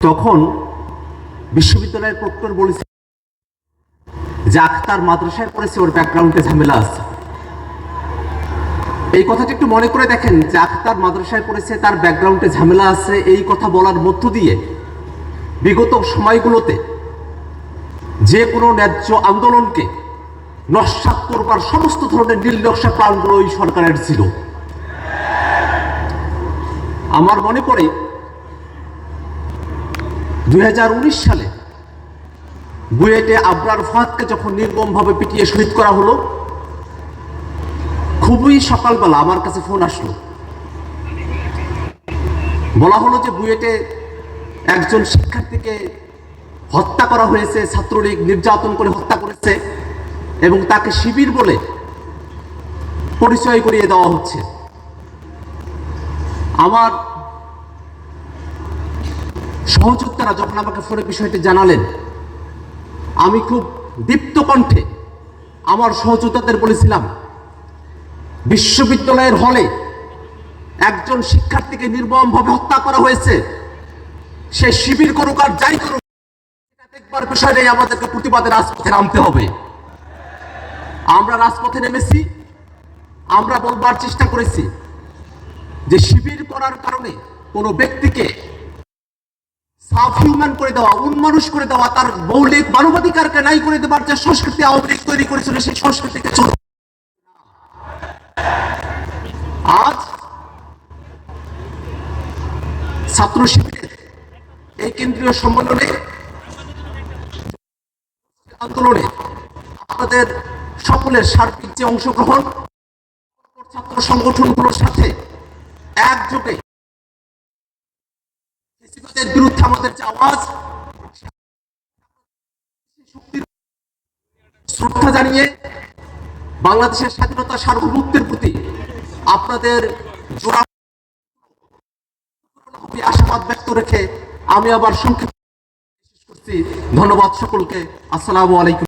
তখন বিশ্ববিদ্যালয়ের প্রক্টর বলেছে যে আখতার মাদ্রাসায় পড়েছে, ওর ব্যাকগ্রাউন্ডে ঝামেলা আছে। এই কথাটা একটু মনে করে দেখেন যে আখতার মাদ্রাসায় পড়েছে, তার ব্যাকগ্রাউন্ডে ঝামেলা আছে, এই কথা বলার মধ্য দিয়ে বিগত সময়গুলোতে যে কোনো ন্যায্য আন্দোলনকে নস্যাৎ করবার সমস্ত ধরনের নীলনকশা প্ল্যানগুলো ওই সরকারের ছিল। আমার মনে পড়ে 2019 সালে বুয়েটে আবরার ফাহাদকে যখন নির্মমভাবে পিটিয়ে শহীদ করা হলো, খুবই সকালবেলা আমার কাছে ফোন আসলো, বলা হলো যে বুয়েটে একজন শিক্ষার্থীকে হত্যা করা হয়েছে, ছাত্রলীগ নির্যাতন করে হত্যা করেছে এবং তাকে শিবির বলে পরিচয় করিয়ে দেওয়া হচ্ছে। আমার সহযোদ্ধারা যখন আমাকে ফোনে বিষয়টি জানালেন, আমি খুব দীপ্ত কণ্ঠে আমার সহযোদ্ধাদের বলেছিলাম, বিশ্ববিদ্যালয়ের হলে একজন শিক্ষার্থীকে নির্মমভাবে হত্যা করা হয়েছে, সে শিবির করুক আর যাই করুক, দেখবার বিষয় নেই, আমাদেরকে প্রতিবাদে রাজপথে নামতে হবে। আমরা রাজপথে নেমেছি, আমরা বলবার চেষ্টা করেছি যে শিবির করার কারণে কোনো ব্যক্তিকে সাবহিউম্যান করে দেওয়া, উন্মানুষ করে দেওয়া, তার মৌলিক মানবাধিকারকে নাই করে দেওয়ার যে সংস্কৃতি আওয়ামী লীগ তৈরি করেছিল, সেই সংস্কৃতিকে চলবে। আজ ছাত্র শিবিরের এই কেন্দ্রীয় সম্মেলনে আন্দোলনে আপনাদের সকলের সার্বিক যে অংশগ্রহণ, ছাত্র সংগঠনগুলোর সাথে একযোগে বিরুদ্ধে আমাদের যে আওয়াজ, শ্রদ্ধা জানিয়ে বাংলাদেশের স্বাধীনতা সার্বভৌমত্বের প্রতি আপনাদের জোড়া আশাবাদ ব্যক্ত রেখে আমি আবার সংক্ষেপে শেষ করছি। ধন্যবাদ সকলকে। আসসালামু আলাইকুম।